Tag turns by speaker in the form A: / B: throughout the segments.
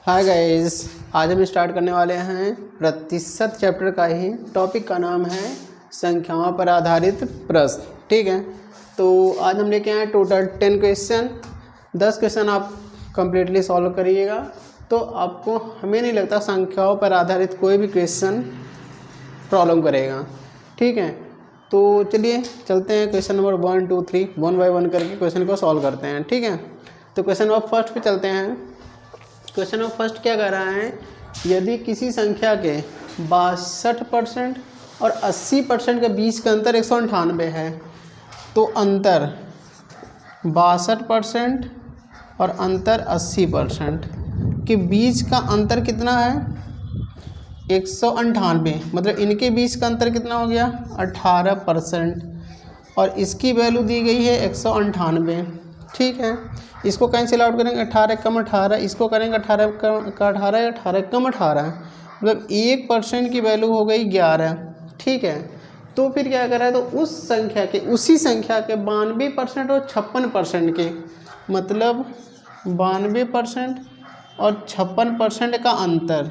A: Hi guys, आज हम start करने वाले हैं प्रतिशत चैप्टर का ही। टॉपिक का नाम है संख्याओं पर आधारित प्रश्न। ठीक है, तो आज हम लेके आए टोटल 10 क्वेश्चन। 10 क्वेश्चन आप कंप्लीटली सॉल्व करिएगा तो आपको हमें नहीं लगता संख्याओं पर आधारित कोई भी क्वेश्चन प्रॉब्लम करेगा। ठीक है, तो चलिए चलते हैं question number 1, 2, 3 one by one करके क्वेश्चन को सॉल्व करते हैं। ठीक है, तो क्वेश्चन नंबर फर्स्ट पे चलते हैं। क्वेश्चन नंबर फर्स्ट क्या कह रहा है, यदि किसी संख्या के 62% और 80% के बीच का अंतर 198 है तो अंतर 62% और अंतर 80% के बीच का अंतर कितना है 198। मतलब इनके बीच का अंतर कितना हो गया 18% और इसकी वैल्यू दी गई है 198। ठीक है, इसको कैंसिल आउट करेंगे 18 कम 18, इसको करेंगे 18 का 18, 18 कम 18, मतलब 1% की वैल्यू हो गई 11। ठीक है, तो फिर क्या करा है, तो उस संख्या के उसी संख्या के 92% और 56% के, मतलब 92% और 56% का अंतर।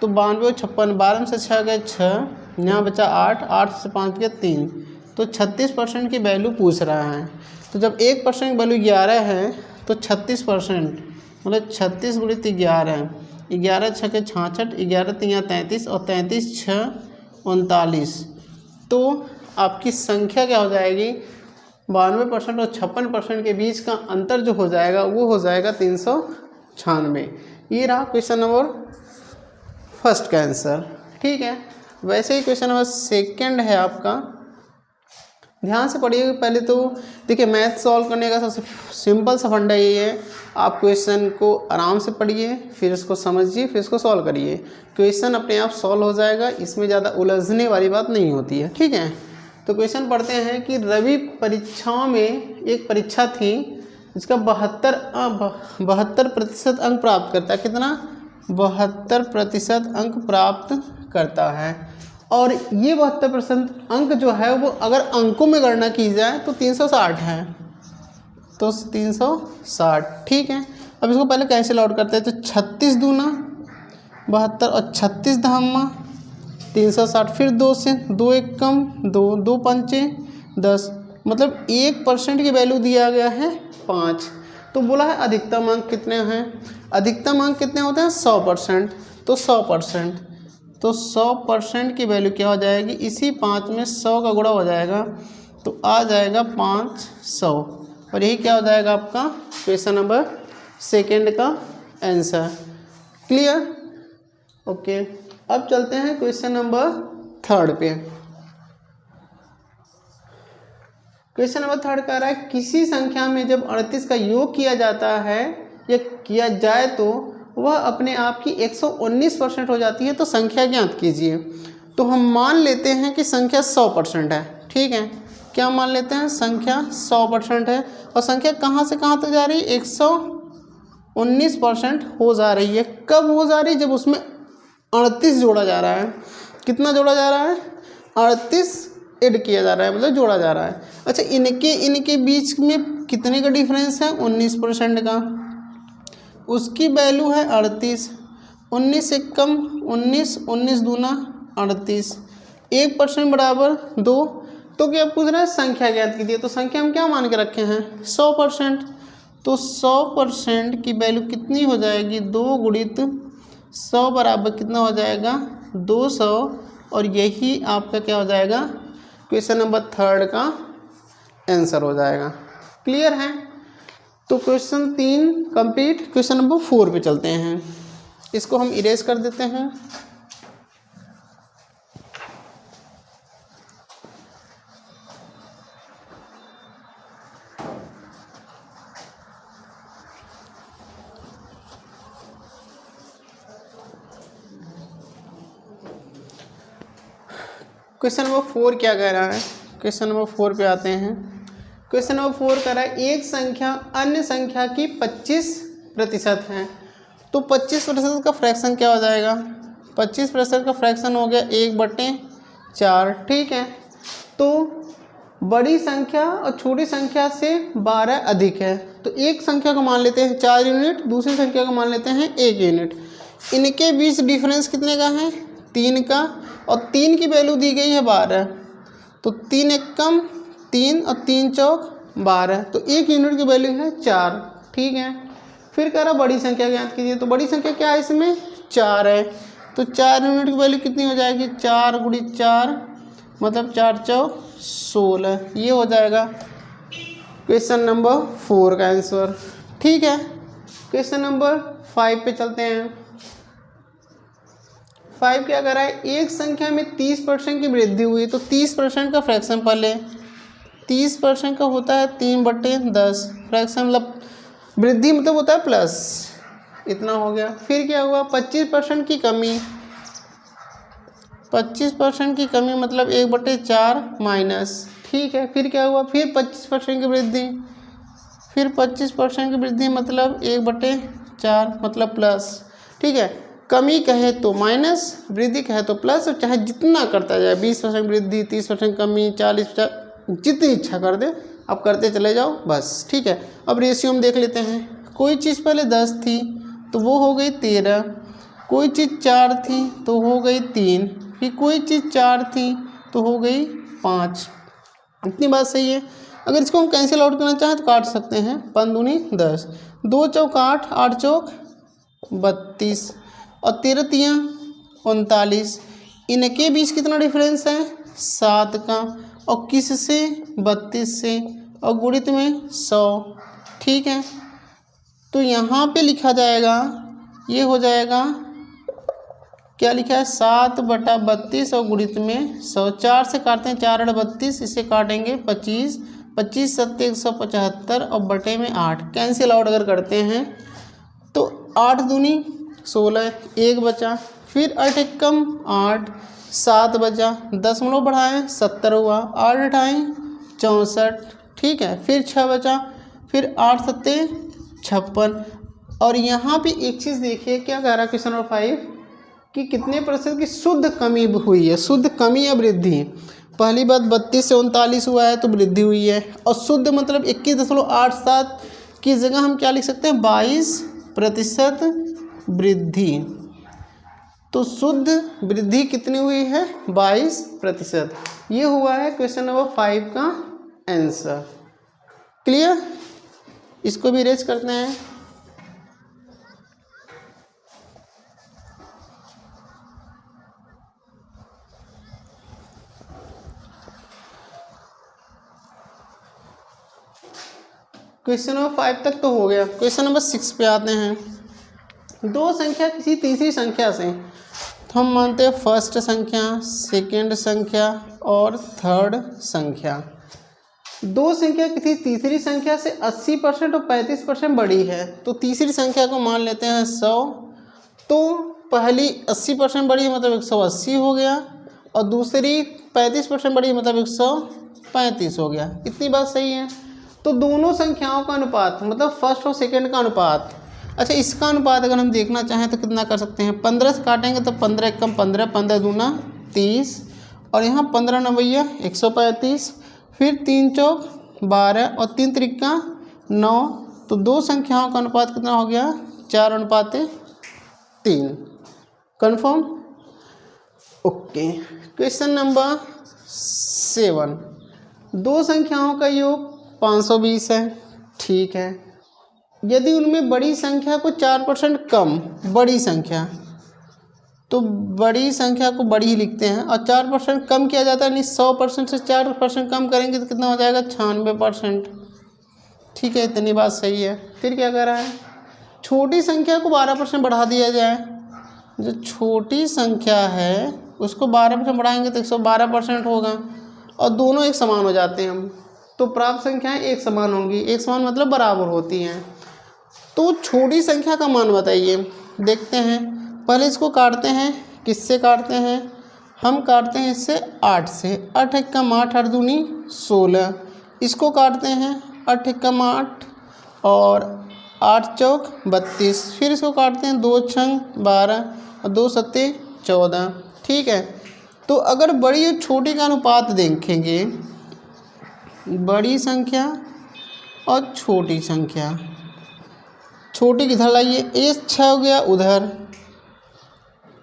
A: तो 92 और 56, 12 से 6 गए 6, यहाँ बचा 8, 8 से 5 गए 3, तो 36% की वैल्यू पूछ रहा है। तो जब 1% की वैल्यू 11 है तो 36%, मतलब 36 गुणित 11, 11 6 के 66, 11 3 33 और 33 6 39। तो आपकी संख्या क्या हो जाएगी 92% और 56% के बीच का अंतर जो हो जाएगा वो हो जाएगा 396। ये रहा क्वेश्चन नंबर फर्स्ट का आंसर। ठीक है, वैसे ही क्वेश्चन नंबर सेकंड है आपका। ध्यान से पढ़िए। पहले तो देखिए, मैथ सॉल्व करने का सबसे सिंपल सा फंडा ये है, आप क्वेश्चन को आराम से पढ़िए, फिर इसको समझिए, फिर इसको सॉल्व करिए। क्वेश्चन अपने आप सॉल्व हो जाएगा, इसमें ज़्यादा उलझने वाली बात नहीं होती है। ठीक है, तो क्वेश्चन पढ़ते हैं कि रवि परीक्षाओं में एक परीक्षा थी जिसका 72% अंक प्राप्त करता है। कितना 72% अंक प्राप्त करता है। और ये 72% अंक जो है वो अगर अंकों में गणना की जाए तो 360 है, तो 360। ठीक है, अब इसको पहले कैंसिल आउट करते हैं। तो 36 दूना 72 और 36 धामा 360, फिर 2 से 2 एक कम 2, 2 पंचे 10, मतलब 1% की वैल्यू दिया गया है 5। तो बोला है अधिकतम अंक कितने हैं, अधिकतम अंक कितने होते हैं 100%, तो 100%, तो 100% की वैल्यू क्या हो जाएगी, इसी 5 में 100 का गुणा हो जाएगा तो आ जाएगा 500। और यही क्या हो जाएगा आपका क्वेश्चन नंबर सेकंड का आंसर। क्लियर? ओके, अब चलते हैं क्वेश्चन नंबर थर्ड पे। क्वेश्चन नंबर थर्ड कह रहा है किसी संख्या में जब 38 का योग किया जाता है या किया जाए तो वह अपने आप की 119% हो जाती है, तो संख्या ज्ञात कीजिए। तो हम मान लेते हैं कि संख्या 100% है। ठीक है, क्या मान लेते हैं, संख्या 100% है और संख्या कहाँ से कहाँ तक जा रही है 119% हो जा रही है। कब हो जा रही है, जब उसमें 38 जोड़ा जा रहा है। कितना जोड़ा जा रहा है 38 ऐड किया जा रहा है, मतलब जोड़ा जा रहा है। अच्छा, इनके बीच में कितने का डिफरेंस है 19% का, उसकी वैल्यू है 38, 19 से कम 19, 19 दूना 38, 1% बराबर 2। तो क्या पूछ रहा है संख्या ज्ञात कीजिए। तो संख्या हम क्या मान के रखे हैं 100%, तो 100% की वैल्यू कितनी हो जाएगी 2 गुणित 100 बराबर कितना हो जाएगा 200। और यही आपका क्या हो जाएगा क्वेश्चन नंबर थर्ड का आंसर हो जाएगा। क्लियर है? तो क्वेश्चन 3 कंप्लीट। क्वेश्चन नंबर 4 पे चलते हैं। इसको हम इरेज कर देते हैं। क्वेश्चन नंबर 4 क्या कह रहा है, क्वेश्चन नंबर 4 पे आते हैं। क्वेश्चन नंबर 4 कह रहा है एक संख्या अन्य संख्या की 25% है, तो 25% का फ्रैक्शन क्या हो जाएगा, 25% का फ्रैक्शन हो गया 1/4। ठीक है, तो बड़ी संख्या और छोटी संख्या से 12 अधिक है, तो एक संख्या को मान लेते हैं 4 यूनिट, दूसरी संख्या को मान लेते हैं 1 यूनिट। इनके बीच डिफरेंस कितने का है? 3 का, और 3 की वैल्यू दी गई है 12, तो 3 एकम 3 और 3 चौक 12, तो 1 यूनिट की वैल्यू है 4। ठीक है, फिर कह रहा बड़ी संख्या ज्ञात कीजिए, तो बड़ी संख्या क्या है इसमें? 4 है, तो 4 यूनिट की वैल्यू कितनी हो जाएगी? 4 × 4 मतलब 4 चौक 16, ये हो जाएगा क्वेश्चन नंबर 4 का आंसर। ठीक है, क्वेश्चन नंबर 5 पे चलते हैं। 5 क्या कर रहा है? एक संख्या में 30% की वृद्धि हुई, तो 30% का फ्रैक्शन पहले, 30% का होता है 3/10, फ्रैक्शन मतलब वृद्धि मतलब होता है प्लस, इतना हो गया। फिर क्या हुआ? 25% की कमी, 25% की कमी मतलब 1/4 माइनस। ठीक है, फिर क्या हुआ? फिर 25% की वृद्धि, फिर 25% की वृद्धि मतलब 1/4 मतलब प्लस। ठीक है, कमी कहे तो माइनस, वृद्धि कहे तो प्लस, और चाहे जितना करता जाए 20% वृद्धि, 30% कमी, 40%, जितनी इच्छा कर दे आप करते चले जाओ बस। ठीक है, अब रेशियो में देख लेते हैं। कोई चीज़ पहले 10 थी तो वो हो गई 13, कोई चीज़ 4 थी तो हो गई 3, फिर कोई चीज़ 4 थी तो हो गई 5। इतनी बात सही है। अगर इसको हम कैंसिल आउट करना चाहें तो काट सकते हैं, 5 दूनी 10, 2 चौक 8, 8 चौक 32 और 13 तियाँ 39। इनके बीच कितना डिफरेंस है? 7 का, और किस से? 32 से, और गुणित में 100। ठीक है, तो यहाँ पे लिखा जाएगा, ये हो जाएगा, क्या लिखा है? 7/32 और गुणित में 100। 4 से काटते हैं, 4 8 32, इसे काटेंगे 25, 25 7 175 और बटे में 8। कैंसिल आउट अगर करते हैं तो 8 दूनी 16, 1 बचा, फिर 8 एकम 8, 7 बचा, 10 बढ़ाएं 70 हुआ, 8 घटाएं 64। ठीक है, फिर 6 बचा, फिर 8 7 56। और यहाँ पे एक चीज़ देखिए, क्या कह रहा है क्वेश्चन नंबर 5 कि कितने % की शुद्ध कमी हुई है? शुद्ध कमी या वृद्धि? पहली बात 32 से 39 हुआ है तो वृद्धि हुई है, और शुद्ध मतलब 21.87 की जगह हम क्या लिख सकते हैं? 22% वृद्धि। तो शुद्ध वृद्धि कितनी हुई है? 22%। ये हुआ है क्वेश्चन नंबर 5 का आंसर। क्लियर? इसको भी इरेज करते हैं। क्वेश्चन नंबर 5 तक तो हो गया। क्वेश्चन नंबर 6 पे आते हैं। दो संख्या किसी तीसरी संख्या से, तो हम मानते हैं फर्स्ट संख्या, सेकंड संख्या और थर्ड संख्या। दो संख्या किसी तीसरी संख्या से 80% और 35% बड़ी है, तो तीसरी संख्या को मान लेते हैं 100। तो पहली 80% बड़ी है मतलब 180 हो गया, और दूसरी 35% बड़ी है मतलब 135 हो गया। इतनी बात सही है। तो दोनों संख्याओं का अनुपात मतलब फर्स्ट और सेकंड का अनुपात, अच्छा इसका अनुपात अगर हम देखना चाहें तो कितना कर सकते हैं? 15 से काटेंगे तो 15 एकम 15, 15 दूना 30, और यहाँ 15 नवैया 135, फिर 3 चौक 12 और 3 त्रिका 9। तो दो संख्याओं का अनुपात कितना हो गया? 4:3। कन्फर्म? ओके। Question number 7। दो संख्याओं का योग 520 है। ठीक है, यदि उनमें बड़ी संख्या को 4% कम, बड़ी संख्या तो बड़ी संख्या को बड़ी ही लिखते हैं, और 4% कम किया जाता है, यानी 100% से 4% कम करेंगे तो कितना हो जाएगा? 96%। ठीक है, इतनी बात सही है। फिर क्या कर रहा है? छोटी संख्या को 12% बढ़ा दिया जाए। जो छोटी संख्या है उसको 12% बढ़ाएंगे तो 112% होगा, और दोनों एक समान हो जाते हैं हम, तो प्राप्त संख्याएं एक समान होंगी। एक समान मतलब बराबर होती हैं। तो छोटी संख्या का मान बताइए। देखते हैं, पहले इसको काटते हैं। किससे काटते हैं? हम काटते हैं इससे 8 से। 8 एकम 8, 8 दूनी 16। इसको काटते हैं 8 एकम 8 और 8 चौक 32। फिर इसको काटते हैं 2 छंग 12 और 2 सत्ते 14। ठीक है, तो अगर बड़ी और छोटी का अनुपात देखेंगे बड़ी संख्या और छोटी संख्या। छोटी किधर लाइए, ए 6 हो गया उधर,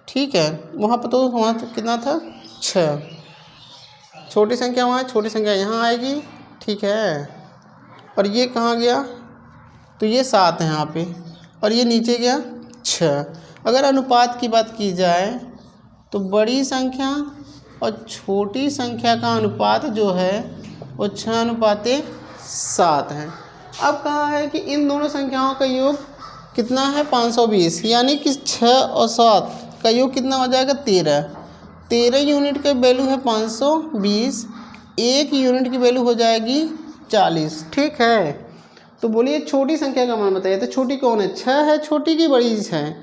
A: ठीक है, वहाँ पर तो वहाँ तो कितना था 6, छोटी संख्या वहाँ, छोटी संख्या यहाँ आएगी, ठीक है। और ये कहाँ गया, तो ये 7 है यहाँ पे, और ये नीचे गया 6। अगर अनुपात की बात की जाए तो बड़ी संख्या और छोटी संख्या का अनुपात जो है वो 6:7 है। अब कहा है कि इन दोनों संख्याओं का योग कितना है 520, यानी कि 6 और 7 का योग कितना हो जाएगा 13 यूनिट का वैल्यू है 520, 1 यूनिट की वैल्यू हो जाएगी 40, ठीक है। तो बोलिए छोटी संख्या का मान बताइए, तो छोटी कौन है, 6 है छोटी की बड़ी 6,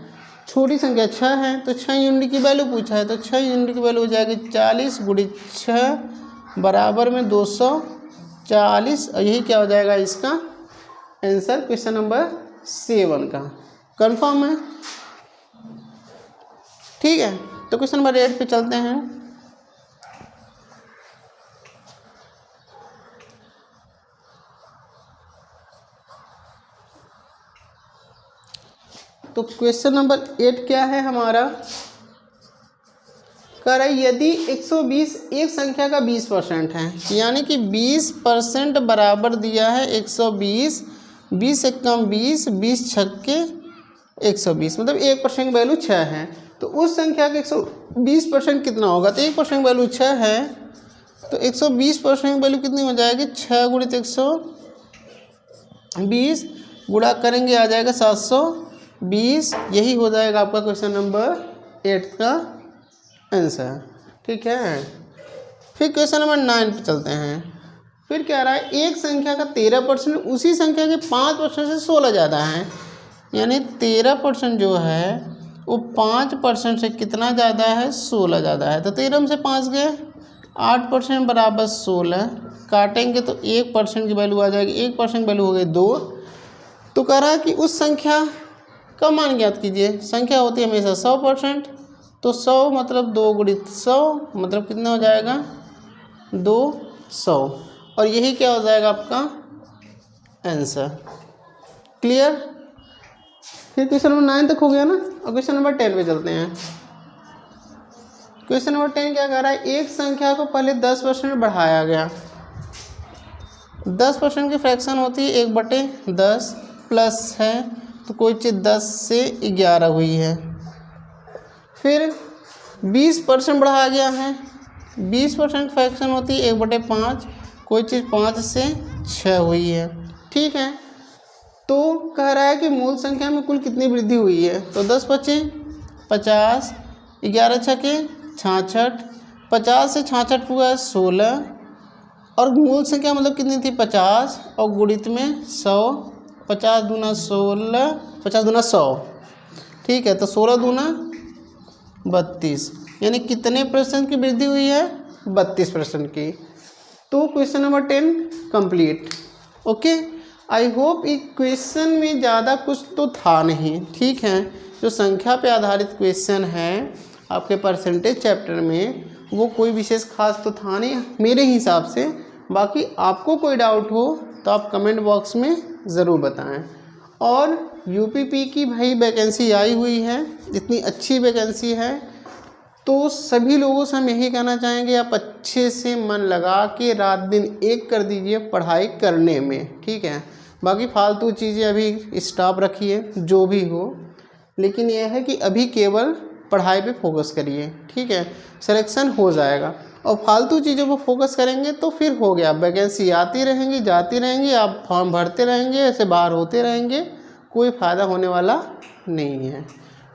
A: छोटी संख्या 6 है तो 6 यूनिट की वैल्यू पूछा है, तो 6 यूनिट की वैल्यू हो जाएगी 40 × 6 बराबर में 240, और यही क्या हो जाएगा इसका आंसर क्वेश्चन नंबर 7 का। कंफर्म है, ठीक है। तो क्वेश्चन नंबर 8 पे चलते हैं। तो क्वेश्चन नंबर 8 क्या है हमारा, कह रहा है यदि 120 एक संख्या का 20% है, यानी कि 20% बराबर दिया है 120, 20 से कम 20, 20 छक्के 120, मतलब 1% की वैल्यू 6 है। तो उस संख्या का 120% कितना होगा, तो 1% वैल्यू 6 है, तो 120% की वैल्यू कितनी हो जाएगी 6 × 120 गुणा करेंगे आ जाएगा 720, यही हो जाएगा आपका क्वेश्चन नंबर 8 का आंसर, ठीक है। फिर क्वेश्चन नंबर 9 पे चलते हैं। फिर क्या रहा है, एक संख्या का 13% उसी संख्या के 5% से 16 ज़्यादा है, यानी 13% जो है वो 5% से कितना ज़्यादा है 16 ज़्यादा है। तो 13 में से 5 गए, 8% बराबर 16, काटेंगे तो 1% की वैल्यू आ जाएगी, 1% की वैल्यू हो गई 2। तो कह रहा है कि उस संख्या का मान ज्ञात कीजिए। संख्या होती है हमेशा 100%, तो 100 मतलब 2 × 100 मतलब कितना हो जाएगा 200, और यही क्या हो जाएगा आपका आंसर। क्लियर। फिर क्वेश्चन नंबर 9 तक हो गया ना, और क्वेश्चन नंबर 10 पे चलते हैं। क्वेश्चन नंबर 10 क्या कह रहा है, एक संख्या को पहले 10% बढ़ाया गया। 10% की फ्रैक्शन होती है 1/10, प्लस है तो कोई चीज़ 10 से 11 हुई है। फिर 20% बढ़ाया गया है, 20% फ्रैक्शन होती है 1/5, कोई चीज़ 5 से 6 हुई है, ठीक है। तो कह रहा है कि मूल संख्या में कुल कितनी वृद्धि हुई है, तो 10 × 5 = 50, 11 × 6 = 66, 50 से 66 हुआ 16, और मूल संख्या मतलब कितनी थी 50, और गुणित में 100, 50 दूना 16, 50 दूना 100, ठीक है। तो 16 दूना 32, यानी कितने % की वृद्धि हुई है 32% की। तो question number 10 complete. Okay, I hope इस क्वेश्चन में ज़्यादा कुछ तो था नहीं, ठीक है। जो संख्या पे आधारित क्वेश्चन है आपके परसेंटेज चैप्टर में, वो कोई विशेष खास तो था नहीं मेरे हिसाब से। बाकी आपको कोई डाउट हो तो आप कमेंट बॉक्स में ज़रूर बताएं। और यूपीपी की भाई वैकेंसी आई हुई है, इतनी अच्छी वैकेंसी है, तो सभी लोगों से हम यही कहना चाहेंगे आप अच्छे से मन लगा के रात दिन एक कर दीजिए पढ़ाई करने में, ठीक है। बाकी फालतू चीज़ें अभी स्टॉप रखिए जो भी हो, लेकिन यह है कि अभी केवल पढ़ाई पे फोकस करिए, ठीक है। सिलेक्शन हो जाएगा, और फालतू चीज़ों पर फोकस करेंगे तो फिर हो गया, वैकेंसी आती रहेंगी जाती रहेंगी, आप फॉर्म भरते रहेंगे, ऐसे बाहर होते रहेंगे, कोई फ़ायदा होने वाला नहीं है,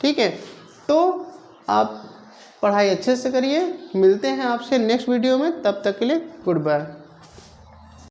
A: ठीक है। तो आप पढ़ाई अच्छे से करिए, मिलते हैं आपसे नेक्स्ट वीडियो में, तब तक के लिए गुड बाय।